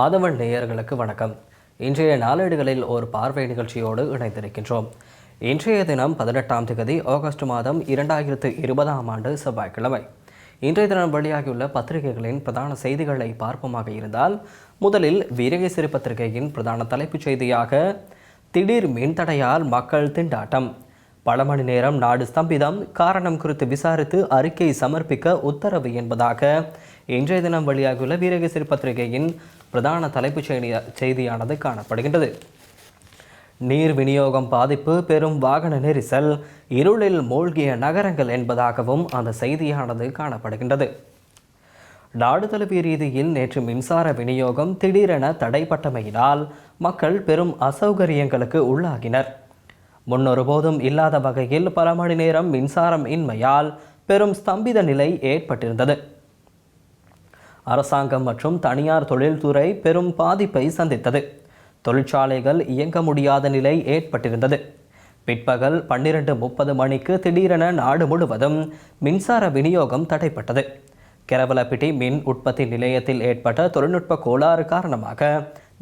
ஆதவன் நேயர்களுக்கு வணக்கம். இன்றைய நாளேடுகளில் ஒரு பார்வை நிகழ்ச்சியோடு இணைந்திருக்கின்றோம். இன்றைய தினம் 18ஆம் தேதி ஆகஸ்ட் மாதம் 2020ஆம் ஆண்டு செவ்வாய்க்கிழமை. இன்றைய தினம் வெளியாகியுள்ள பத்திரிகைகளின் பிரதான செய்திகளை பார்ப்போமாக இருந்தால், முதலில் வீரகேசரி பத்திரிகையின் பிரதான தலைப்புச் செய்தியாக திடீர் மின்தடையால் மக்கள் திண்டாட்டம், பல மணி நேரம் நாடு ஸ்தம்பிதம், காரணம் குறித்து விசாரித்து அறிக்கை சமர்ப்பிக்க உத்தரவு என்பதாக இன்றைய தினம் வெளியாகியுள்ள வீரகேசரி பத்திரிகையின் பிரதான தலைப்புச் செய்தியானது காணப்படுகின்றது. நீர் விநியோகம் பாதிப்பு, பெரும் வாகன நெரிசல், இருளில் மூழ்கிய நகரங்கள் என்பதாகவும் அந்த செய்தியானது காணப்படுகின்றது. நாடு தழுவிய ரீதியில் நேற்று மின்சார விநியோகம் திடீரென தடைப்பட்டமையினால் மக்கள் பெரும் அசௌகரியங்களுக்கு உள்ளாகினர். முன்னொருபோதும் இல்லாத வகையில் பல மணி நேரம் மின்சாரம் இன்மையால் பெரும் ஸ்தம்பித நிலை ஏற்பட்டிருந்தது. அரசாங்கம் மற்றும் தனியார் தொழில்துறை பெரும் பாதிப்பை சந்தித்தது. தொழிற்சாலைகள் இயங்க முடியாத நிலை ஏற்பட்டிருந்தது. பிற்பகல் 12:30 மணிக்கு திடீரென நாடு முழுவதும் மின்சார விநியோகம் தடைப்பட்டது. கெரவலப்பிட்டி மின் உற்பத்தி நிலையத்தில் ஏற்பட்ட தொழில்நுட்ப கோளாறு காரணமாக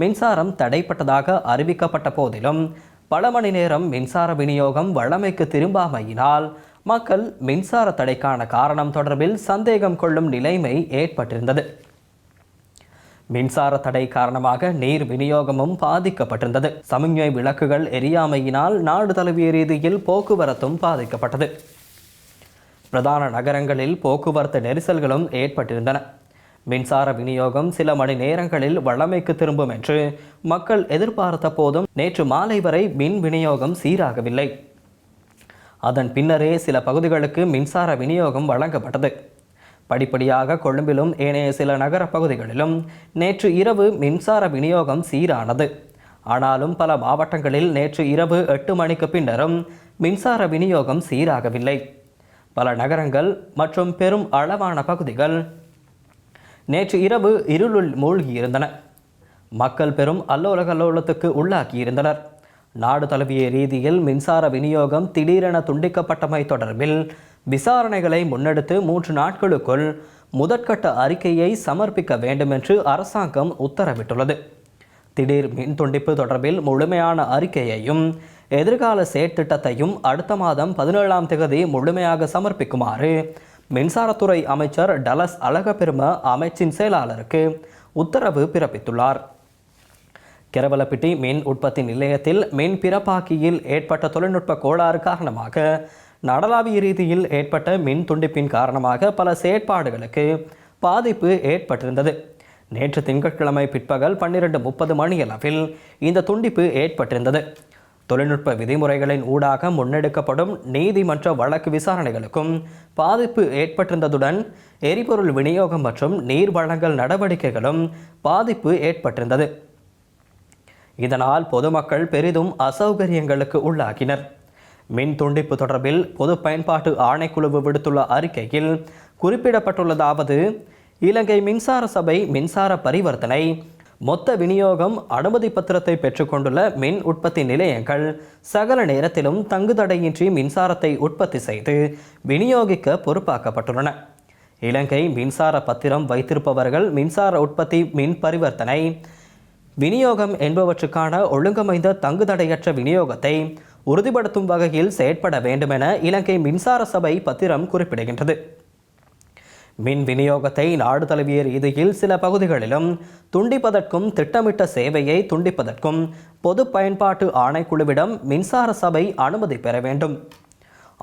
மின்சாரம் தடைப்பட்டதாக அறிவிக்கப்பட்ட போதிலும் பல மணி நேரம் மின்சார விநியோகம் வழமைக்கு திரும்பாமையினால் மக்கள் மின்சார தடைக்கான காரணம் தொடர்பில் சந்தேகம் கொள்ளும் நிலைமை ஏற்பட்டிருந்தது. மின்சார தடை காரணமாக நீர் விநியோகமும் பாதிக்கப்பட்டிருந்தது. சமிஞ்ஞை விளக்குகள் எரியாமையினால் நாடு தழுவிய ரீதியில் போக்குவரத்தும் பாதிக்கப்பட்டது. பிரதான நகரங்களில் போக்குவரத்து நெரிசல்களும் ஏற்பட்டிருந்தன. மின்சார விநியோகம் சில மணி நேரங்களில் வழமைக்கு திரும்பும் என்று மக்கள் எதிர்பார்த்த போதும் நேற்று மாலை வரை மின் விநியோகம் சீராகவில்லை. அதன் பின்னரே சில பகுதிகளுக்கு மின்சார விநியோகம் வழங்கப்பட்டது. படிப்படியாக கொழும்பிலும் ஏனைய சில நகர பகுதிகளிலும் நேற்று இரவு மின்சார விநியோகம் சீரானது. ஆனாலும் பல மாவட்டங்களில் நேற்று இரவு 8 மணிக்கு பின்னரும் மின்சார விநியோகம் சீராகவில்லை. பல நகரங்கள் மற்றும் பெரும் அளவான பகுதிகள் நேற்று இரவு இருளில் மூழ்கியிருந்தன. மக்கள் பெரும் அல்லோலகல்லோலத்துக்கு உள்ளாகியிருந்தனர். நாடு தழுவிய ரீதியில் மின்சார விநியோகம் திடீரென துண்டிக்கப்பட்டமை தொடர்பில் விசாரணைகளை முன்னெடுத்து 3 நாட்களுக்குள் முதற்கட்ட அறிக்கையை சமர்ப்பிக்க வேண்டும் என்று அரசாங்கம் உத்தரவிட்டுள்ளது. திடீர் மின் துண்டிப்பு தொடர்பில் முழுமையான அறிக்கையையும் எதிர்கால செயற்திட்டத்தையும் அடுத்த மாதம் 17ஆம் தேதி முழுமையாக சமர்ப்பிக்குமாறு மின்சாரத்துறை அமைச்சர் டலஸ் அழகப்பெரும அமைச்சின் செயலாளருக்கு உத்தரவு பிறப்பித்துள்ளார். கெரவலப்பிட்டி மின் உற்பத்தி நிலையத்தில் மின் பிறப்பாக்கியில் ஏற்பட்ட தொழில்நுட்ப கோளாறு காரணமாக நாடளாவிய ரீதியில் ஏற்பட்ட மின் துண்டிப்பின் காரணமாக பல செயற்பாடுகளுக்கு பாதிப்பு ஏற்பட்டிருந்தது. நேற்று திங்கட்கிழமை பிற்பகல் 12:30 மணியளவில் இந்த துண்டிப்பு ஏற்பட்டிருந்தது. தொழில்நுட்ப விதிமுறைகளின் ஊடாக முன்னெடுக்கப்படும் நீதிமன்ற வழக்கு விசாரணைகளுக்கும் பாதிப்பு ஏற்பட்டிருந்ததுடன் எரிபொருள் விநியோகம் மற்றும் நீர் வழங்கல் நடவடிக்கைகளும் பாதிப்பு ஏற்பட்டிருந்தது. இதனால் பொதுமக்கள் பெரிதும் அசௌகரியங்களுக்கு உள்ளாகினர். மின் துண்டிப்பு தொடர்பில் பொது பயன்பாட்டு ஆணைக்குழு விடுத்துள்ள அறிக்கையில் குறிப்பிடப்பட்டுள்ளதாவது: இலங்கை மின்சார சபை மின்சார பரிவர்த்தனை மொத்த விநியோகம் அனுமதி பத்திரத்தை பெற்றுக்கொண்டுள்ள மின் உற்பத்தி நிலையங்கள் சகல நேரத்திலும் தங்குதடையின்றி மின்சாரத்தை உற்பத்தி செய்து விநியோகிக்க பொறுப்பாக்கப்பட்டுள்ளன. இலங்கை மின்சார பத்திரம் வைத்திருப்பவர்கள் மின்சார உற்பத்தி, மின் பரிவர்த்தனை, விநியோகம் என்பவற்றுக்கான ஒழுங்கமைந்த தங்குதடையற்ற விநியோகத்தை உறுதிப்படுத்தும் வகையில் செயற்பட வேண்டுமென இலங்கை மின்சார சபை பத்திரம் குறிப்பிடுகின்றது. மின் விநியோகத்தை நாடு தழுவிய ரீதியில் சில பகுதிகளிலும் துண்டிப்பதற்கும் திட்டமிட்ட சேவையை துண்டிப்பதற்கும் பொது பயன்பாட்டு ஆணைக்குழுவிடம் மின்சார சபை அனுமதி பெற வேண்டும்.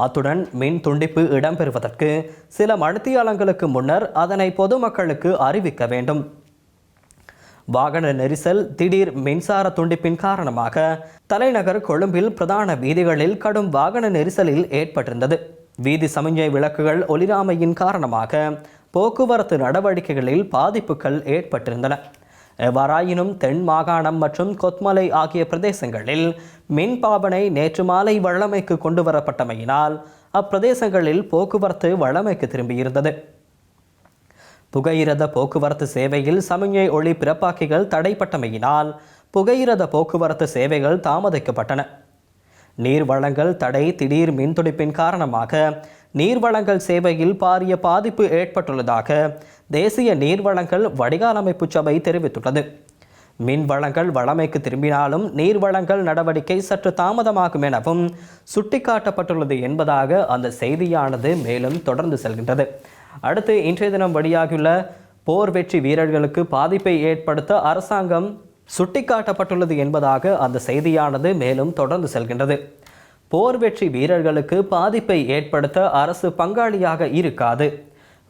அத்துடன் மின் துண்டிப்பு இடம்பெறுவதற்கு சில மணித்தியாலங்களுக்கு முன்னர் அதனை பொதுமக்களுக்கு அறிவிக்க வேண்டும். வாகன நெரிசல், திடீர் மின்சார துண்டிப்பின் காரணமாக தலைநகர் கொழும்பில் பிரதான வீதிகளில் கடும் வாகன நெரிசலில் ஏற்பட்டிருந்தது. வீதி சமிஞ்ஞை விளக்குகள் ஒளிராமையின் காரணமாக போக்குவரத்து நடவடிக்கைகளில் பாதிப்புகள் ஏற்பட்டிருந்தன. எவ்வாறாயினும் தென் மாகாணம் மற்றும் கொத்மலை ஆகிய பிரதேசங்களில் மின் பாவனை நேற்று மாலை வழமைக்கு கொண்டு வரப்பட்டமையினால் அப்பிரதேசங்களில் போக்குவரத்து வழமைக்கு திரும்பியிருந்தது. புகையிரத போக்குவரத்து சேவையில் சமிஞ்ஞை ஒளி பிறப்பாக்கிகள் தடைப்பட்டமையினால் புகையிரத போக்குவரத்து சேவைகள் தாமதிக்கப்பட்டன. நீர் வழங்கல் தடை, திடீர் மின்துடிப்பின் காரணமாக நீர்வளங்கள் சேவையில் பாரிய பாதிப்பு ஏற்பட்டுள்ளதாக தேசிய நீர்வளங்கள் வடிகால் அமைப்பு சபை தெரிவித்துள்ளது. மின் வளங்கள் வளமைக்கு திரும்பினாலும் நீர் வளங்கள் நடவடிக்கை சற்று தாமதமாகும் எனவும் சுட்டிக்காட்டப்பட்டுள்ளது என்பதாக அந்த செய்தியானது மேலும் தொடர்ந்து செல்கின்றது. அடுத்து இன்றைய தினம் வெளியாகியுள்ள போர் வெற்றி வீரர்களுக்கு பாதிப்பை ஏற்படுத்த அரசாங்கம் சுட்டிக்காட்டப்பட்டுள்ளது என்பதாக அந்த செய்தியானது மேலும் தொடர்ந்து செல்கின்றது. போர் வெற்றி வீரர்களுக்கு பாதிப்பை ஏற்படுத்த அரசு பங்காளியாக இருக்காது,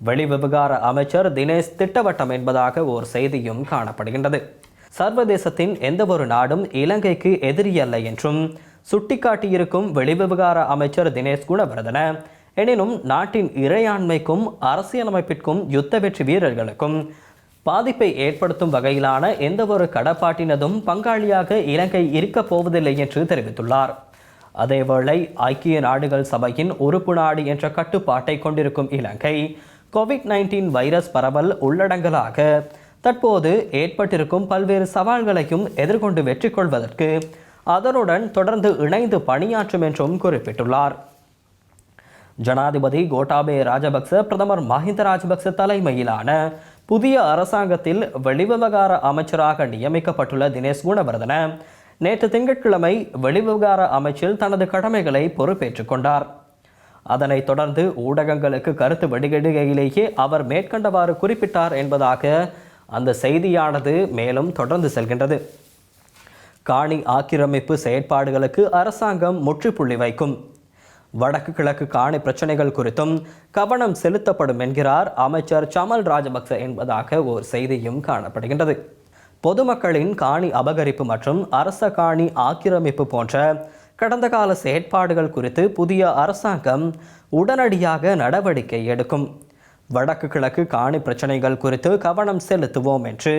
வெளிவிவகார அமைச்சர் தினேஷ் திட்டவட்டம் என்பதாக ஓர் செய்தியும் காணப்படுகின்றது. சர்வதேசத்தின் எந்த ஒரு நாடும் இலங்கைக்கு எதிரியல்ல என்றும் சுட்டிக்காட்டியிருக்கும் வெளிவிவகார அமைச்சர் தினேஷ் குணவர்தன, எனினும் நாட்டின் இறையாண்மைக்கும் அரசியலமைப்பிற்கும் யுத்த வெற்றி வீரர்களுக்கும் பாதிப்பை ஏற்படுத்தும் வகையிலான எந்த ஒரு கடப்பாட்டினதும் பங்காளியாக இலங்கை இருக்கப் போவதில்லை என்று தெரிவித்துள்ளார். அதேவேளை ஐக்கிய நாடுகள் சபையின் உறுப்பு நாடு என்ற கட்டுப்பாட்டை கொண்டிருக்கும் இலங்கை கோவிட்-19 வைரஸ் பரவல் உள்ளடங்கலாக தற்போது ஏற்பட்டிருக்கும் பல்வேறு சவால்களையும் எதிர்கொண்டு வெற்றி கொள்வதற்கு அதனுடன் தொடர்ந்து இணைந்து பணியாற்றும் என்றும் குறிப்பிட்டுள்ளார். ஜனாதிபதி கோட்டாபய ராஜபக்ச, பிரதமர் மஹிந்த ராஜபக்ச தலைமையிலான புதிய அரசாங்கத்தில் வெளிவிவகார அமைச்சராக நியமிக்கப்பட்டுள்ள தினேஷ் குணவர்தன நேற்று திங்கட்கிழமை வெளிவிவகார அமைச்சில் தனது கடமைகளை பொறுப்பேற்றுக் கொண்டார். அதனைத் தொடர்ந்து ஊடகங்களுக்கு கருத்து வெளியிடுகையிலேயே அவர் மேற்கண்டவாறு குறிப்பிட்டார் என்பதாக அந்த செய்தியானது மேலும் தொடர்ந்து செல்கின்றது. காணி ஆக்கிரமிப்பு செயற்பாடுகளுக்கு அரசாங்கம் முற்றுப்புள்ளி வைக்கும், வடக்கு கிழக்கு காணி பிரச்சனைகள் குறித்தும் கவனம் செலுத்தப்படும் என்கிறார் அமைச்சர் சமல் ராஜபக்ச என்பதாக ஓர் செய்தியும் காணப்படுகின்றது. பொதுமக்களின் காணி அபகரிப்பு மற்றும் அரச காணி ஆக்கிரமிப்பு போன்ற கடந்த கால செயற்பாடுகள் குறித்து புதிய அரசாங்கம் உடனடியாக நடவடிக்கை எடுக்கும், வடக்கு கிழக்கு காணி பிரச்சனைகள் குறித்து கவனம் செலுத்துவோம் என்று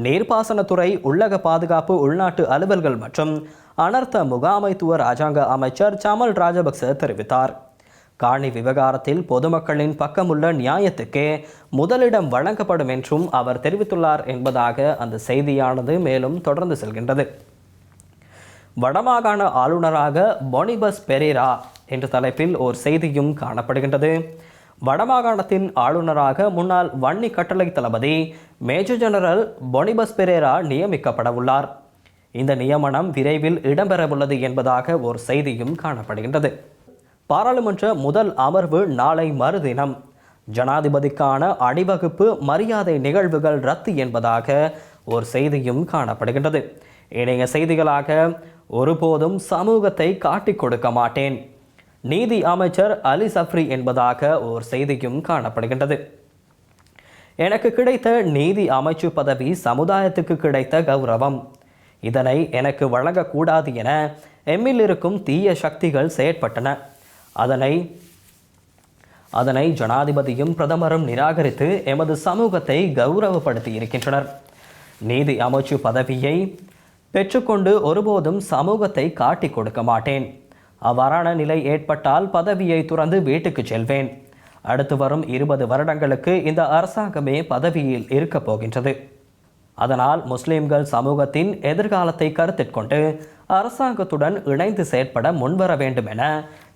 நீர்ப்பாசனத்துறை, உள்ளக பாதுகாப்பு, உள்நாட்டு அலுவல்கள் மற்றும் அனர்த்த முகாமைத்துவ இராஜாங்க அமைச்சர் சமல் ராஜபக்ச தெரிவித்தார். காணி விவகாரத்தில் பொதுமக்களின் பக்கமுள்ள நியாயத்துக்கே முதலிடம் வழங்கப்படும் என்றும் அவர் தெரிவித்துள்ளார் என்பதாக அந்த செய்தியானது மேலும் தொடர்ந்து செல்கின்றது. வடமாகாண ஆளுநராக பொனிபஸ் பெரேரா என்ற தலைப்பில் ஓர் செய்தியும் காணப்படுகின்றது. வடமாகாணத்தின் ஆளுநராக முன்னாள் வன்னி கட்டளை தளபதி மேஜர் ஜெனரல் பொனிபஸ் பெரேரா நியமிக்கப்பட உள்ளார். இந்த நியமனம் விரைவில் இடம்பெறவுள்ளது என்பதாக ஒரு செய்தியும் காணப்படுகின்றது. பாராளுமன்ற முதல் அமர்வு நாளை மறுதினம். ஜனாதிபதிக்கான அணிவகுப்பு மரியாதை நிகழ்வுகள் ரத்து என்பதாக ஒரு செய்தியும் காணப்படுகின்றது. இணைய செய்திகளாக ஒருபோதும் சமூகத்தை காட்டிக் கொடுக்க மாட்டேன், நீதி அமைச்சர் அலி சஃப்ரி என்பதாக ஒரு செய்தியும் காணப்படுகின்றது. எனக்கு கிடைத்த நீதி அமைச்சு பதவி சமுதாயத்துக்கு கிடைத்த கௌரவம், இதனை எனக்கு வழங்கக்கூடாது என எம்மில் இருக்கும் தீய சக்திகள் செயற்பட்டன. அதனை ஜனாதிபதியும் பிரதமரும் நிராகரித்து எமது சமூகத்தை கௌரவப்படுத்தி இருக்கின்றனர். நீதி அமைச்சு பதவியை பெற்றுக்கொண்டு ஒருபோதும் சமூகத்தை காட்டிக் கொடுக்க மாட்டேன். அவ்வாறான நிலை ஏற்பட்டால் பதவியை துறந்து வீட்டுக்கு செல்வேன். அடுத்து வரும் 20 வருடங்களுக்கு இந்த அரசாங்கமே பதவியில் இருக்கப் போகின்றது. அதனால் முஸ்லிம்கள் சமூகத்தின் எதிர்காலத்தை கருத்தில் கொண்டு அரசாங்கத்துடன் இணைந்து செயற்பட முன்வர வேண்டும் என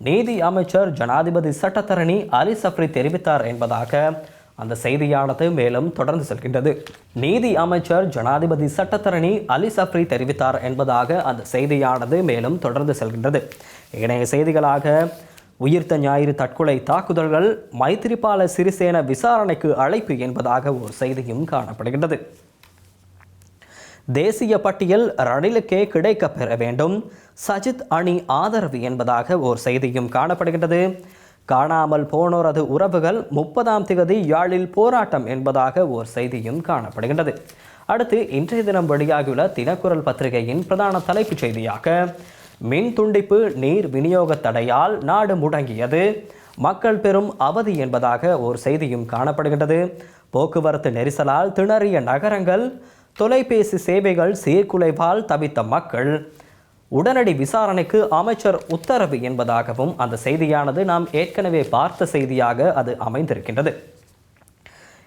நீதி அமைச்சர் ஜனாதிபதி சட்டத்தரணி அலி சஃப்ரி தெரிவித்தார் என்பதாக அந்த செய்தியானது மேலும் தொடர்ந்து செல்கின்றது. நீதி அமைச்சர் ஜனாதிபதி சட்டத்தரணி அலி சஃப்ரி தெரிவித்தார் என்பதாக அந்த செய்தியானது மேலும் தொடர்ந்து செல்கின்றது. இணைய செய்திகளாக உயிர்த்த ஞாயிறு தற்கொலை தாக்குதல்கள், மைத்திரிபால சிறிசேன விசாரணைக்கு அழைப்பு என்பதாக ஒரு செய்தியும் காணப்படுகின்றது. தேசிய பட்டியல் ரணிலுக்கே கிடைக்க பெற வேண்டும், சஜித் அணி ஆதரவு என்பதாக ஒரு செய்தியும் காணப்படுகின்றது. காணாமல் போனோரது உறவுகள் 30ஆம் தேதி யாழில் போராட்டம் என்பதாக ஒரு செய்தியும் காணப்படுகின்றது. அடுத்து இன்றைய தினம் வெளியாகியுள்ள தினக்குரல் பத்திரிகையின் பிரதான தலைப்புச் செய்தியாக மின் துண்டிப்பு, நீர் விநியோக தடையால் நாடு முடங்கியது, மக்கள் பெரும் அவதி என்பதாக ஒரு செய்தியும் காணப்படுகின்றது. போக்குவரத்து நெரிசலால் திணறிய நகரங்கள், தொலைபேசி சேவைகள் சீர்குலைவால் தவித்த மக்கள், உடனடி விசாரணைக்கு அமைச்சர் உத்தரவு என்பதாகவும் அந்த செய்தியானது நாம் ஏற்கனவே பார்த்த செய்தியாக அது அமைந்திருக்கின்றது.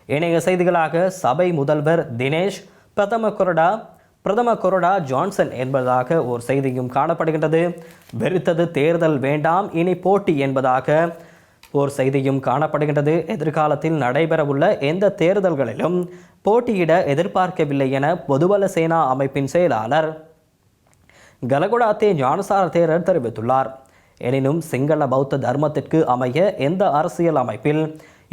இணைய செய்திகளாக சபை முதல்வர் தினேஷ், பிரதம கொறடா ஜான்சன் என்பதாக ஒரு செய்தியும் காணப்படுகின்றது. வெறுத்தது தேர்தல் வேண்டாம், இனி போட்டி என்பதாக ஓர் செய்தியும் காணப்படுகின்றது. எதிர்காலத்தில் நடைபெறவுள்ள எந்த தேர்தல்களிலும் போட்டியிட எதிர்பார்க்கவில்லை என பொதுபல சேனா அமைப்பின் செயலாளர் கலகுடாத்தே ஞானசார தேரர் தெரிவித்துள்ளார். எனினும் சிங்கள பௌத்த தர்மத்திற்கு அமைய எந்த அரசியல் அமைப்பில்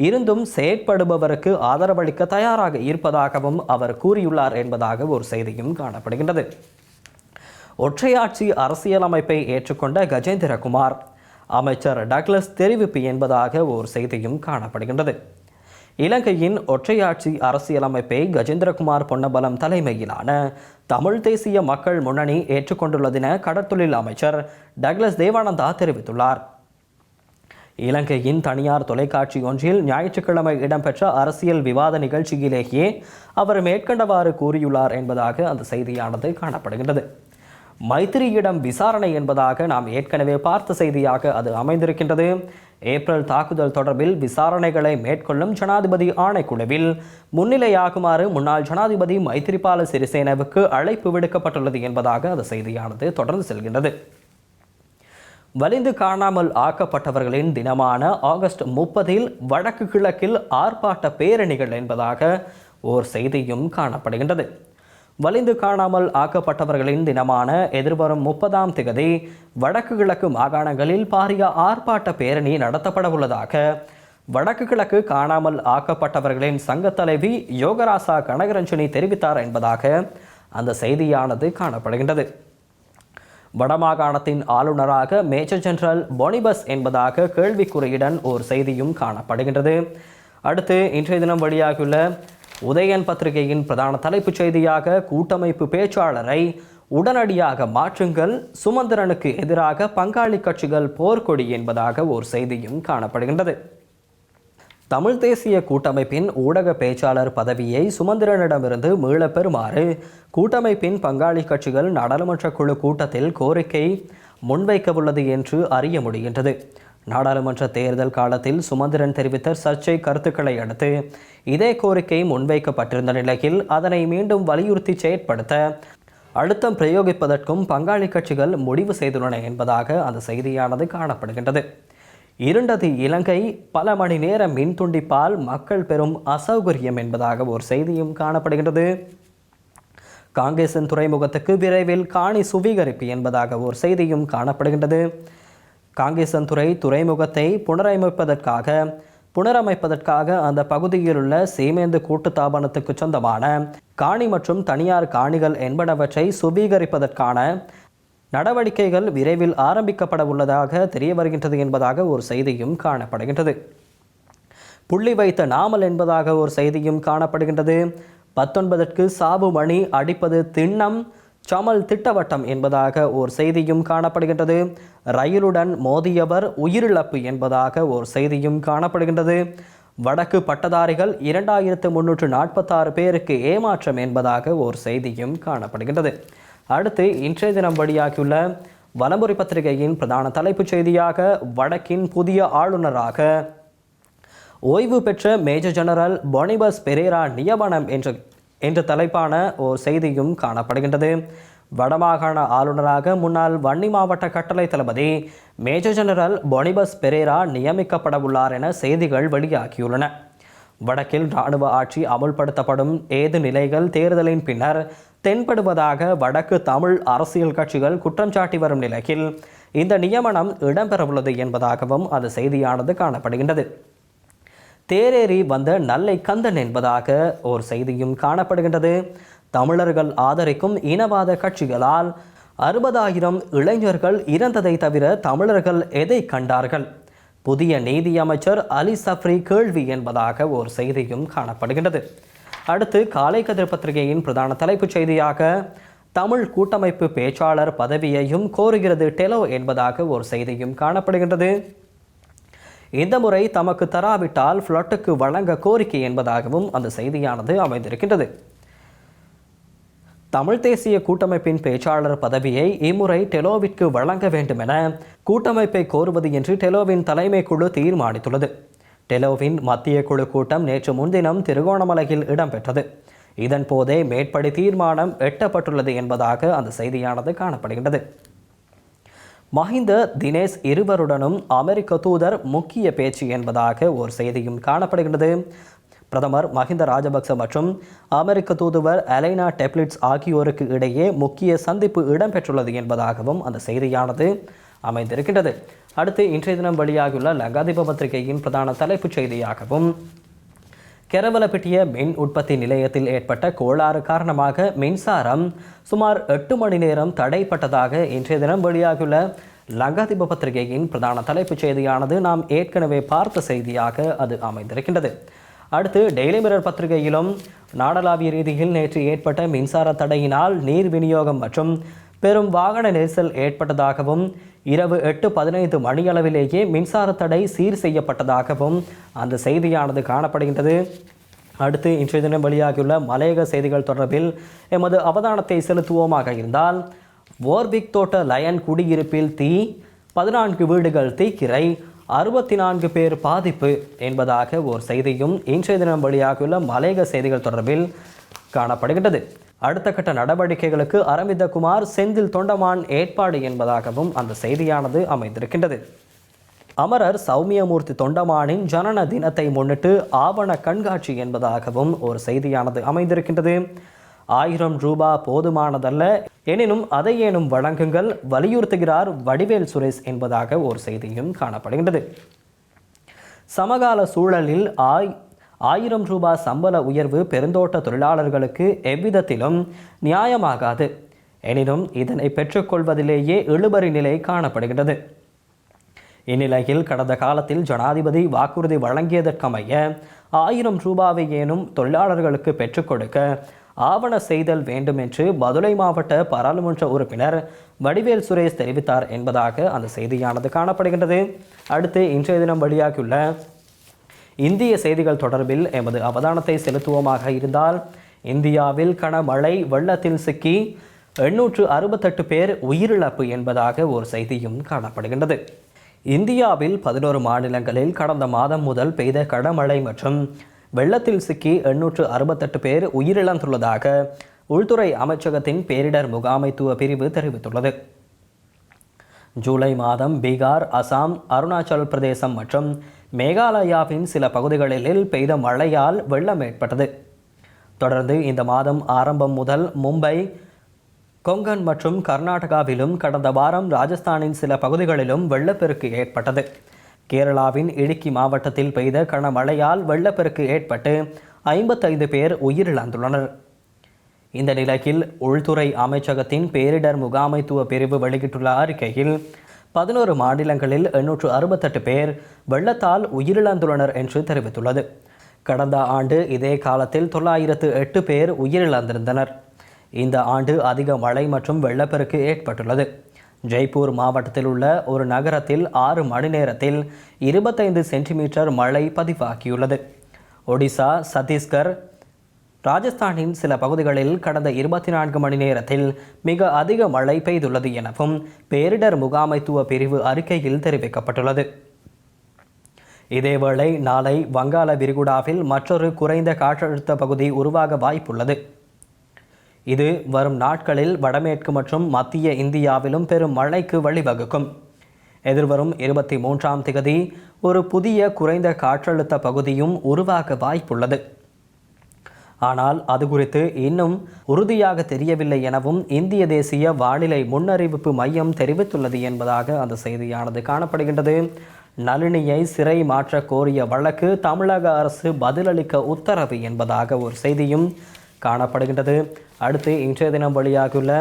இருந்தும் செயற்படுபவருக்கு ஆதரவளிக்க தயாராக இருப்பதாகவும் அவர் கூறியுள்ளார் என்பதாக ஒரு செய்தியும் காணப்படுகின்றது. ஒற்றையாட்சி அரசியலமைப்பை ஏற்றுக்கொண்ட கஜேந்திரகுமார் அமைச்சர் டக்ளஸ் தெரிவிப்பு என்பதாக ஒரு செய்தியும் காணப்படுகின்றது. இலங்கையின் ஒற்றையாட்சி அரசியலமைப்பை கஜேந்திரகுமார் பொன்னம்பலம் தலைமையிலான தமிழ் தேசிய மக்கள் முன்னணி ஏற்றுக்கொண்டுள்ளதென கடற்தொழில் அமைச்சர் டக்ளஸ் தேவானந்தா தெரிவித்துள்ளார். இலங்கையின் தனியார் தொலைக்காட்சி ஒன்றில் ஞாயிற்றுக்கிழமை இடம்பெற்ற அரசியல் விவாத நிகழ்ச்சியிலேயே அவர் மேற்கண்டவாறு கூறியுள்ளார் என்பதாக அந்த செய்தியானது காணப்படுகின்றது. மைத்திரியிடம் விசாரணை என்பதாக நாம் ஏற்கனவே பார்த்த செய்தியாக அது அமைந்திருக்கின்றது. ஏப்ரல் தாக்குதல் தொடர்பில் விசாரணைகளை மேற்கொள்ளும் ஜனாதிபதி ஆணைக்குழுவில் முன்னிலையாகுமாறு முன்னாள் ஜனாதிபதி மைத்திரிபால சிறிசேனவுக்கு அழைப்பு விடுக்கப்பட்டுள்ளது என்பதாக அந்த செய்தியானது தொடர்ந்து செல்கின்றது. வலிந்து காணாமல் ஆக்கப்பட்டவர்களின் தினமான ஆகஸ்ட் 30 வடக்கு கிழக்கில் ஆர்ப்பாட்ட பேரணிகள் என்பதாக ஓர் செய்தியும் காணப்படுகின்றது. வலிந்து காணாமல் ஆக்கப்பட்டவர்களின் தினமான எதிர்வரும் 30ஆம் தேதி வடக்கு கிழக்கு மாகாணங்களில் பாரிய ஆர்ப்பாட்ட பேரணி நடத்தப்பட உள்ளதாக வடக்கு கிழக்கு காணாமல் ஆக்கப்பட்டவர்களின் சங்க தலைவி யோகராசா கனகரஞ்சனி தெரிவித்தார் என்பதாக அந்த செய்தியானது காணப்படுகின்றது. வடமாகாணத்தின் ஆளுநராக மேஜர் ஜெனரல் பொனிபஸ் என்பதாக கேள்விக்குறியுடன் ஒரு செய்தியும் காணப்படுகின்றது. அடுத்து இன்றைய தினம் வெளியாகியுள்ள உதயன் பத்திரிகையின் பிரதான தலைப்புச் செய்தியாக கூட்டமைப்பு பேச்சாளரை உடனடியாக மாற்றுங்கள், சுமந்திரனுக்கு எதிராக பங்காளி கட்சிகள் போர்க்கொடி என்பதாக ஒரு செய்தியும் காணப்படுகின்றது. தமிழ் தேசிய கூட்டமைப்பின் ஊடக பேச்சாளர் பதவியை சுமந்திரனிடமிருந்து மீளப் பெறுமாறு கூட்டமைப்பின் பங்காளி கட்சிகள் நாடாளுமன்ற குழு கூட்டத்தில் கோரிக்கை முன்வைக்கவுள்ளது என்று அறிய முடிகின்றது. நாடாளுமன்ற தேர்தல் காலத்தில் சுமந்திரன் தெரிவித்த சர்ச்சை கருத்துக்களை அடுத்து இதே கோரிக்கை முன்வைக்கப்பட்டிருந்த நிலையில் அதனை மீண்டும் வலியுறுத்தி செயற்படுத்த அழுத்தம் பிரயோகிப்பதற்கும் பங்காளி கட்சிகள் முடிவு செய்துள்ளன என்பதாக அந்த செய்தியானது காணப்படுகின்றது. இருண்டது இலங்கை, பல மணி நேர மின் துண்டிப்பால் மக்கள் பெறும் அசௌகரியம் என்பதாக ஒரு செய்தியும் காணப்படுகின்றது. காங்கேசன் துறைமுகத்துக்கு விரைவில் காணி சுவீகரிப்பு என்பதாக ஒரு செய்தியும் காணப்படுகின்றது. காங்கேசன் துறைமுகத்தை புனரமைப்பதற்காக அந்த பகுதியில் உள்ள சீமேந்து கூட்டுத்தாபனத்துக்கு சொந்தமான காணி மற்றும் தனியார் காணிகள் என்பனவற்றை சுவீகரிப்பதற்கான நடவடிக்கைகள் விரைவில் ஆரம்பிக்கப்பட உள்ளதாக தெரிய வருகின்றது என்பதாக ஒரு செய்தியும் காணப்படுகின்றது. புள்ளி வைத்த நாமல் என்பதாக ஒரு செய்தியும் காணப்படுகின்றது. 19க்கு சாவு மணி அடிப்பது திண்ணம், சமல் திட்டவட்டம் என்பதாக ஒரு செய்தியும் காணப்படுகின்றது. ரயிலுடன் மோதியவர் உயிரிழப்பு என்பதாக ஒரு செய்தியும் காணப்படுகின்றது. வடக்கு பட்டதாரிகள் 2346 பேருக்கு ஏமாற்றம் என்பதாக ஒரு செய்தியும் காணப்படுகின்றது. அடுத்து இன்றைய தினம் வெளியாகியுள்ள வலம்புரி பத்திரிகையின் பிரதான தலைப்புச் செய்தியாக வடக்கின் புதிய ஆளுநராக ஓய்வு பெற்ற மேஜர் ஜெனரல் பொனிபஸ் பெரேரா நியமனம் என்ற தலைப்பான ஒரு செய்தியும் காணப்படுகின்றது. வடமாகாண ஆளுநராக முன்னாள் வன்னி மாவட்ட கட்டளை தளபதி மேஜர் ஜெனரல் பொனிபஸ் பெரேரா நியமிக்கப்பட உள்ளார் என செய்திகள் வெளியாகியுள்ளன. வடக்கில் இராணுவ ஆட்சி அமுல்படுத்தப்படும் ஏது நிலைகள் தேர்தலின் பின்னர் தென்படுவதாக வடக்கு தமிழ் அரசியல் கட்சிகள் குற்றம் சாட்டி வரும் நிலையில் இந்த நியமனம் இடம்பெறவுள்ளது என்பதாகவும் அது செய்தியானது காணப்படுகின்றது. தேரேறி வந்த நல்லை கந்தன் என்பதாக ஒரு செய்தியும் காணப்படுகின்றது. தமிழர்கள் ஆதரிக்கும் இனவாத கட்சிகளால் 60,000 இளைஞர்கள் இறந்ததை தவிர தமிழர்கள் எதை கண்டார்கள்? புதிய நீதி அமைச்சர் அலி சஃப்ரி கேள்வி என்பதாக ஒரு செய்தியும் காணப்படுகின்றது. அடுத்து காலை கதிர் பத்திரிகையின் பிரதான தலைப்புச் செய்தியாக தமிழ் கூட்டமைப்பு பேச்சாளர் பதவியையும் கோருகிறது டெலோ என்பதாக ஒரு செய்தியும் காணப்படுகின்றது. இந்த முறை தமக்கு தராவிட்டால் ஃப்ளட்டுக்கு வழங்க கோரிக்கை என்பதாகவும் அந்த செய்தியானது அமைந்திருக்கின்றது. தமிழ் தேசிய கூட்டமைப்பின் பேச்சாளர் பதவியை இம்முறை டெலோவிற்கு வழங்க வேண்டும் என கூட்டமைப்பை கோருவது என்று டெலோவின் தலைமை குழு தீர்மானித்துள்ளது. டெலோவின் மத்திய குழு கூட்டம் நேற்று முன்தினம் திருகோணமலையில் இடம்பெற்றது. இதன் போதே மேற்படி தீர்மானம் எட்டப்பட்டுள்ளது என்பதாக அந்த செய்தியானது காணப்படுகின்றது. மஹிந்த தினேஷ் இருவருடனும் அமெரிக்க தூதர் முக்கிய பேச்சு என்பதாக ஒரு செய்தியும் காணப்படுகின்றது. பிரதமர் மஹிந்த ராஜபக்ச மற்றும் அமெரிக்க தூதுவர் அலைனா டெப்லிட்ஸ் ஆகியோருக்கு இடையே முக்கிய சந்திப்பு இடம்பெற்றுள்ளது என்பதாகவும் அந்த செய்தியானது அமைந்திருக்கின்றது. அடுத்து இன்றைய தினம் வெளியாகியுள்ள லங்காதீப பத்திரிகையின் பிரதான தலைப்புச் செய்தியாகவும், கெரவலப்பிட்டிய மின் உற்பத்தி நிலையத்தில் ஏற்பட்ட கோளாறு காரணமாக மின்சாரம் சுமார் 8 மணி நேரம் தடைப்பட்டதாக இன்றைய தினம் வெளியாகியுள்ள லங்காதீப பத்திரிகையின் பிரதான தலைப்புச் செய்தியானது நாம் ஏற்கனவே பார்த்த செய்தியாக அது அமைந்திருக்கின்றது. அடுத்து டெய்லி மிரர் பத்திரிகையிலும் நாடளாவிய ரீதியில் நேற்று ஏற்பட்ட மின்சார தடையினால் நீர் விநியோகம் மற்றும் பெரும் வாகன நெரிசல் ஏற்பட்டதாகவும் இரவு 8:15 மணியளவிலேயே மின்சார தடை சீர் செய்யப்பட்டதாகவும் அந்த செய்தியானது காணப்படுகின்றது. அடுத்து இன்றைய தினம் வெளியாகியுள்ள மலையக செய்திகள் தொடர்பில் எமது அவதானத்தை செலுத்துவோமாக இருந்தால், வோர்விக் தோட்ட லயன் குடியிருப்பில் தீ, 14 வீடுகள் தீக்கிரை, 64 பேர் பாதிப்பு என்பதாக ஒரு செய்தியும் இன்றைய தினம் வெளியாகியுள்ள மலையக செய்திகள் தொடர்பில் காணப்படுகின்றது. அடுத்த கட்ட நடவடிக்கைகளுக்கு அரவிந்தகுமார் செந்தில் தொண்டமான் ஏற்பாடு என்பதாகவும் அந்த செய்தியானது அமைந்திருக்கின்றது. அமரர் சௌமியமூர்த்தி தொண்டமானின் ஜனன தினத்தை முன்னிட்டு ஆவண கண்காட்சி என்பதாகவும் ஒரு செய்தியானது அமைந்திருக்கின்றது. 1000 ரூபாய் போதுமானதல்ல, எனினும் அதை ஏனும் வழங்குங்கள், வலியுறுத்துகிறார் வடிவேல் சுரேஷ் என்பதாக ஒரு செய்தியும் காணப்படுகின்றது. சமகால சூழலில் 1000 ரூபாய் சம்பள உயர்வு பெருந்தோட்ட தொழிலாளர்களுக்கு எவ்விதத்திலும் நியாயமாகாது. எனினும் இதனை பெற்றுக்கொள்வதிலேயே இழுபறி நிலை காணப்படுகின்றது. இந்நிலையில் கடந்த காலத்தில் ஜனாதிபதி வாக்குறுதி வழங்கியதற்கமைய 1000 ரூபாவை ஏனும் தொழிலாளர்களுக்கு பெற்றுக் கொடுக்க ஆவண செய்தல் வேண்டும் என்று பதுளை மாவட்ட பாராளுமன்ற உறுப்பினர் வடிவேல் சுரேஷ் தெரிவித்தார் என்பதாக அந்த செய்தியானது காணப்படுகின்றது. அடுத்து இன்றைய தினம் வெளியாகியுள்ள இந்திய செய்திகள் தொடர்பில் எமது அவதானத்தை செலுத்துவோமாக இருந்தால், இந்தியாவில் கனமழை வெள்ளத்தில் சிக்கி 868 பேர் உயிரிழப்பு என்பதாக ஒரு செய்தியும் காணப்படுகின்றது. இந்தியாவில் 11 மாநிலங்களில் கடந்த மாதம் முதல் பெய்த கனமழை மற்றும் வெள்ளத்தில் சிக்கி 868 பேர் உயிரிழந்துள்ளதாக உள்துறை அமைச்சகத்தின் பேரிடர் முகாமைத்துவ பிரிவு தெரிவித்துள்ளது. ஜூலை மாதம் பீகார், அசாம், அருணாச்சல் பிரதேசம் மற்றும் மேகாலயாவின் சில பகுதிகளில் பெய்த மழையால் வெள்ளம் ஏற்பட்டது. தொடர்ந்து இந்த மாதம் ஆரம்பம் முதல் மும்பை, கொங்கன் மற்றும் கர்நாடகாவிலும் கடந்த வாரம் ராஜஸ்தானின் சில பகுதிகளிலும் வெள்ளப்பெருக்கு ஏற்பட்டது. கேரளாவின் இடுக்கி மாவட்டத்தில் பெய்த கனமழையால் வெள்ளப்பெருக்கு ஏற்பட்டு 55 பேர் உயிரிழந்துள்ளனர். இந்த நிலையில் உள்துறை அமைச்சகத்தின் பேரிடர் முகாமைத்துவ பிரிவு வெளியிட்டுள்ள அறிக்கையில் 11 மாநிலங்களில் 868 பேர் வெள்ளத்தால் உயிரிழந்துள்ளனர் என்று தெரிவித்துள்ளது. கடந்த ஆண்டு இதே காலத்தில் 908 பேர் உயிரிழந்திருந்தனர். இந்த ஆண்டு அதிக மழை மற்றும் வெள்ளப்பெருக்கு ஏற்பட்டுள்ளது. ஜெய்ப்பூர் மாவட்டத்தில் உள்ள ஒரு நகரத்தில் 6 மணி நேரத்தில் 25 சென்டிமீட்டர் மழை பதிவாகியுள்ளது. ஒடிசா, சத்தீஸ்கர், ராஜஸ்தானின் சில பகுதிகளில் கடந்த 24 மணி நேரத்தில் மிக அதிக மழை பெய்துள்ளது எனவும் பேரிடர் முகாமைத்துவ பிரிவு அறிக்கையில் தெரிவிக்கப்பட்டுள்ளது. இதேவேளை நாளை வங்காள விரிகுடாவில் மற்றொரு குறைந்த காற்றழுத்த பகுதி உருவாக வாய்ப்புள்ளது. இது வரும் நாட்களில் வடமேற்கு மற்றும் மத்திய இந்தியாவிலும் பெரும் மழைக்கு வழிவகுக்கும். எதிர்வரும் 23ஆம் தேதி ஒரு புதிய குறைந்த காற்றழுத்த பகுதியும் உருவாக வாய்ப்புள்ளது. ஆனால் அது குறித்து இன்னும் உறுதியாக தெரியவில்லை எனவும் இந்திய தேசிய வானிலை முன்னறிவிப்பு மையம் தெரிவித்துள்ளது என்பதாக அந்த செய்தியானது காணப்படுகின்றது. நளினியை சிறை மாற்ற கோரிய வழக்கு தமிழக அரசு பதிலளிக்க உத்தரவு என்பதாக ஒரு செய்தியும் காணப்படுகின்றது. அடுத்து இன்றைய தினம் வெளியாகியுள்ள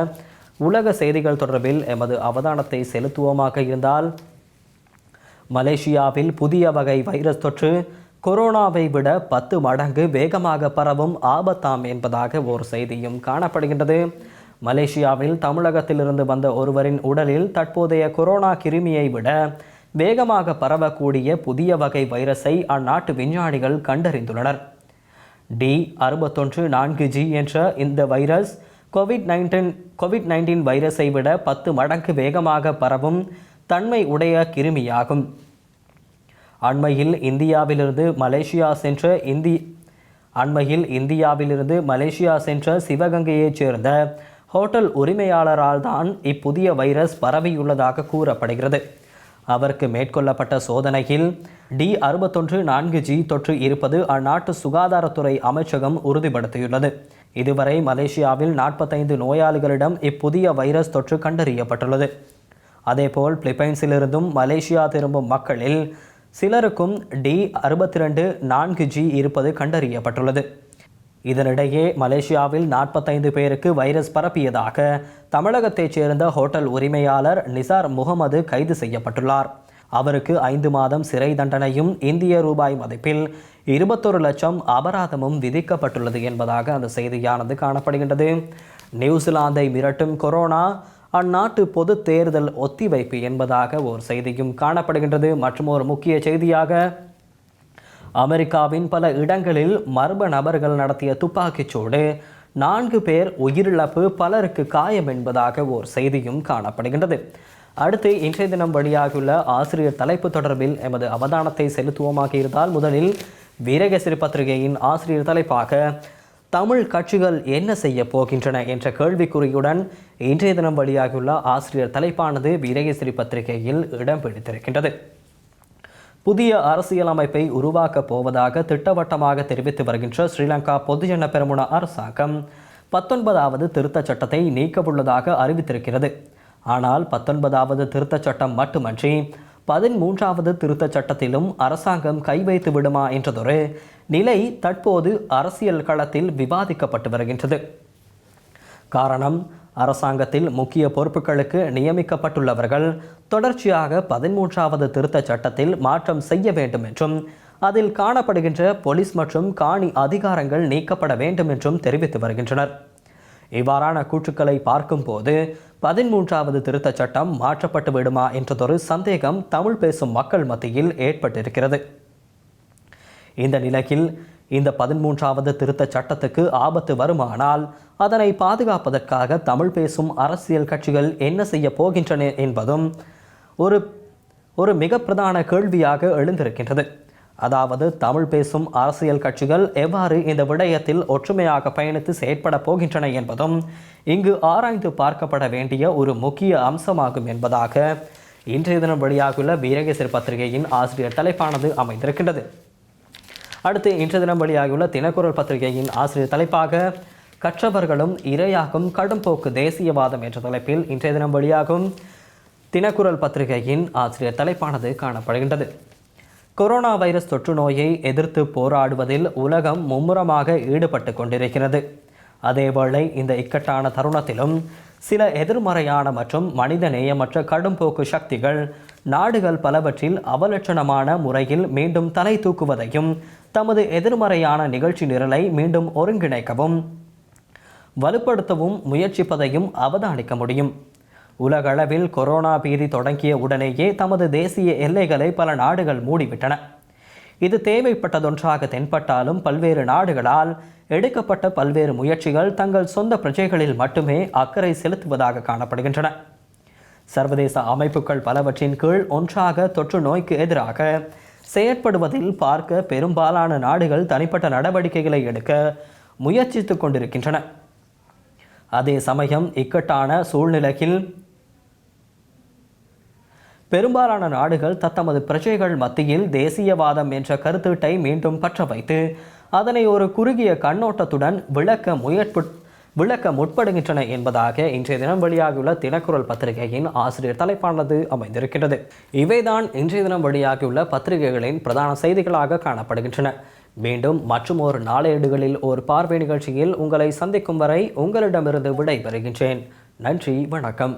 உலக செய்திகள் தொடர்பில் எமது அவதானத்தை செலுத்துவோமாக இருந்தால், மலேசியாவில் புதிய வகை வைரஸ் தொற்று கொரோனாவை விட 10 மடங்கு வேகமாக பரவும் ஆபத்தாம் என்பதாக ஒரு செய்தியும் காணப்படுகின்றது. மலேசியாவில் தமிழகத்திலிருந்து வந்த ஒருவரின் உடலில் தற்போதைய கொரோனா கிருமியை விட வேகமாக பரவக்கூடிய புதிய வகை வைரஸை அந்நாட்டு விஞ்ஞானிகள் கண்டறிந்துள்ளனர். D614G என்ற இந்த வைரஸ் கோவிட்-19 வைரஸை விட 10 மடங்கு வேகமாக பரவும் தன்மை உடைய கிருமியாகும். அண்மையில் இந்தியாவிலிருந்து மலேசியா சென்ற சிவகங்கையைச் சேர்ந்த ஹோட்டல் உரிமையாளரால் தான் இப்புதிய வைரஸ் பரவியுள்ளதாக கூறப்படுகிறது. அவருக்கு மேற்கொள்ளப்பட்ட சோதனையில் D614G தொற்று இருப்பது அந்நாட்டு சுகாதாரத்துறை அமைச்சகம் உறுதிப்படுத்தியுள்ளது. இதுவரை மலேசியாவில் 45 நோயாளிகளிடம் இப்புதிய வைரஸ் தொற்று கண்டறியப்பட்டுள்ளது. அதேபோல் பிலிப்பைன்ஸிலிருந்தும் மலேசியா திரும்பும் மக்களில் சிலருக்கும் D624G இருப்பது கண்டறியப்பட்டுள்ளது. இதனிடையே மலேசியாவில் 45 பேருக்கு வைரஸ் பரப்பியதாக தமிழகத்தைச் சேர்ந்த ஹோட்டல் உரிமையாளர் நிசார் முகமது கைது செய்யப்பட்டுள்ளார். அவருக்கு 5 மாதம் சிறை தண்டனையும் இந்திய ரூபாய் மதிப்பில் 21 லட்சம் அபராதமும் விதிக்கப்பட்டுள்ளது என்பதாக அந்த செய்தியானது காணப்படுகின்றது. நியூசிலாந்தை மிரட்டும் கொரோனா, அந்நாட்டு பொது தேர்தல் ஒத்திவைப்பு என்பதாக ஒரு செய்தியும் காணப்படுகின்றது. மற்றும் ஒரு முக்கிய செய்தியாக அமெரிக்காவின் பல இடங்களில் மர்ம நபர்கள் நடத்திய துப்பாக்கிச்சூடு, 4 பேர் உயிரிழப்பு, பலருக்கு காயம் என்பதாக ஒரு செய்தியும் காணப்படுகின்றது. அடுத்து இன்றைய தினம் வெளியாகியுள்ள ஆசிரியர் தலைப்பு தொடர்பில் எமது அவதானத்தை செலுத்துவோமாக இருந்தால், முதலில் வீரகேசரி பத்திரிகையின் ஆசிரியர் தலைப்பாக தமிழ் கட்சிகள் என்ன செய்ய போகின்றன என்ற கேள்விக்குறியுடன் இன்றைய தினம் வெளியாகியுள்ள ஆசிரியர் தலைப்பானது வீரகேசரி பத்திரிகையில் இடம் பிடித்திருக்கின்றது. புதிய அரசியல் அமைப்பை உருவாக்கப் போவதாக திட்டவட்டமாக தெரிவித்து வருகின்ற ஸ்ரீலங்கா பொதுஜன பெரமுன அரசாங்கம் 19வது திருத்தச் சட்டத்தை நீக்கவுள்ளதாக அறிவித்திருக்கிறது. ஆனால் 19வது திருத்தச் சட்டம் மட்டுமன்றி 13வது திருத்தச் சட்டத்திலும் அரசாங்கம் கை வைத்து விடுமா என்றதொரு நிலை தற்போது அரசியல் களத்தில் விவாதிக்கப்பட்டு வருகின்றது. காரணம், அரசாங்கத்தில் முக்கிய பொறுப்புகளுக்கு நியமிக்கப்பட்டுள்ளவர்கள் தொடர்ச்சியாக 13வது திருத்தச் சட்டத்தில் மாற்றம் செய்ய வேண்டும் என்றும் அதில் காணப்படுகின்ற போலீஸ் மற்றும் காணி அதிகாரங்கள் நீக்கப்பட வேண்டும் என்றும் தெரிவித்து வருகின்றனர். இவ்வாறான கூற்றுக்களை பார்க்கும்போது 13வது திருத்தச் சட்டம் மாற்றப்பட்டு விடுமா என்றதொரு சந்தேகம் தமிழ் பேசும் மக்கள் மத்தியில் ஏற்பட்டிருக்கிறது. இந்த நிலையில் இந்த 13வது திருத்தச் சட்டத்துக்கு ஆபத்து வருமானால் அதனை பாதுகாப்பதற்காக தமிழ் பேசும் அரசியல் கட்சிகள் என்ன செய்ய போகின்றன என்பதும் ஒரு மிக பிரதான கேள்வியாக எழுந்திருக்கின்றது. அதாவது தமிழ் பேசும் அரசியல் கட்சிகள் எவ்வாறு இந்த விடயத்தில் ஒற்றுமையாக பயணித்து செயற்பட போகின்றன என்பதும் இங்கு ஆராய்ந்து பார்க்கப்பட வேண்டிய ஒரு முக்கிய அம்சமாகும் என்பதாக இன்றைய தினம் வெளியாகியுள்ள வீரகேசரி பத்திரிகையின் ஆசிரியர் தலைப்பானது அமைந்திருக்கின்றது. அடுத்து இன்றைய தினம் வெளியாகியுள்ள தினக்குரல் பத்திரிகையின் ஆசிரியர் தலைப்பாக கற்றவர்களும் இரையாகும் கடும்போக்கு தேசியவாதம் என்ற தலைப்பில் இன்றைய தினம் வெளியாகும் தினக்குரல் பத்திரிகையின் ஆசிரியர் தலைப்பானது காணப்படுகின்றது. கொரோனா வைரஸ் தொற்று நோயை எதிர்த்து போராடுவதில் உலகம் மும்முரமாக ஈடுபட்டு கொண்டிருக்கிறது. அதேவேளை இந்த இக்கட்டான தருணத்திலும் சில எதிர்மறையான மற்றும் மனித நேயமற்ற கடும்போக்கு சக்திகள் நாடுகள் பலவற்றில் அவலட்சணமான முறையில் மீண்டும் தலை தூக்குவதையும் தமது எதிர்மறையான நிகழ்ச்சி நிரலை மீண்டும் ஒருங்கிணைக்கவும் வலுப்படுத்தவும் முயற்சிப்பதையும் அவதானிக்க முடியும். உலகளவில் கொரோனா பீதி தொடங்கிய உடனேயே தமது தேசிய எல்லைகளை பல நாடுகள் மூடிவிட்டன. இது தேவைப்பட்டதொன்றாக தென்பட்டாலும் பல்வேறு நாடுகளால் எடுக்கப்பட்ட பல்வேறு முயற்சிகள் தங்கள் சொந்த பிரஜைகளில் மட்டுமே அக்கறை செலுத்துவதாக காணப்படுகின்றன. சர்வதேச அமைப்புகள் பலவற்றின் கீழ் ஒன்றாக தொற்று நோய்க்கு எதிராக செயற்படுவதில் பார்க்க பெரும்பாலான நாடுகள் தனிப்பட்ட நடவடிக்கைகளை எடுக்க முயற்சித்துக் கொண்டிருக்கின்றன. அதே சமயம் இக்கட்டான சூழ்நிலையில் பெரும்பாலான நாடுகள் தத்தமது பிரஜைகள் மத்தியில் தேசியவாதம் என்ற கருத்தீட்டை மீண்டும் பற்ற வைத்து அதனை ஒரு குறுகிய கண்ணோட்டத்துடன் விளக்க முற்படுகின்றன என்பதாக இன்றைய தினம் வெளியாகியுள்ள தினக்குரல் பத்திரிகையின் ஆசிரியர் தலைப்பானது அமைந்திருக்கிறது. இவைதான் இன்றைய தினம் வெளியாகியுள்ள பத்திரிகைகளின் பிரதான செய்திகளாக காணப்படுகின்றன. மீண்டும் மற்றும் ஒரு நாளேடுகளில் ஒரு பார்வை நிகழ்ச்சியில் உங்களை சந்திக்கும் வரை உங்களிடமிருந்து விடை பெறுகின்றேன். நன்றி, வணக்கம்.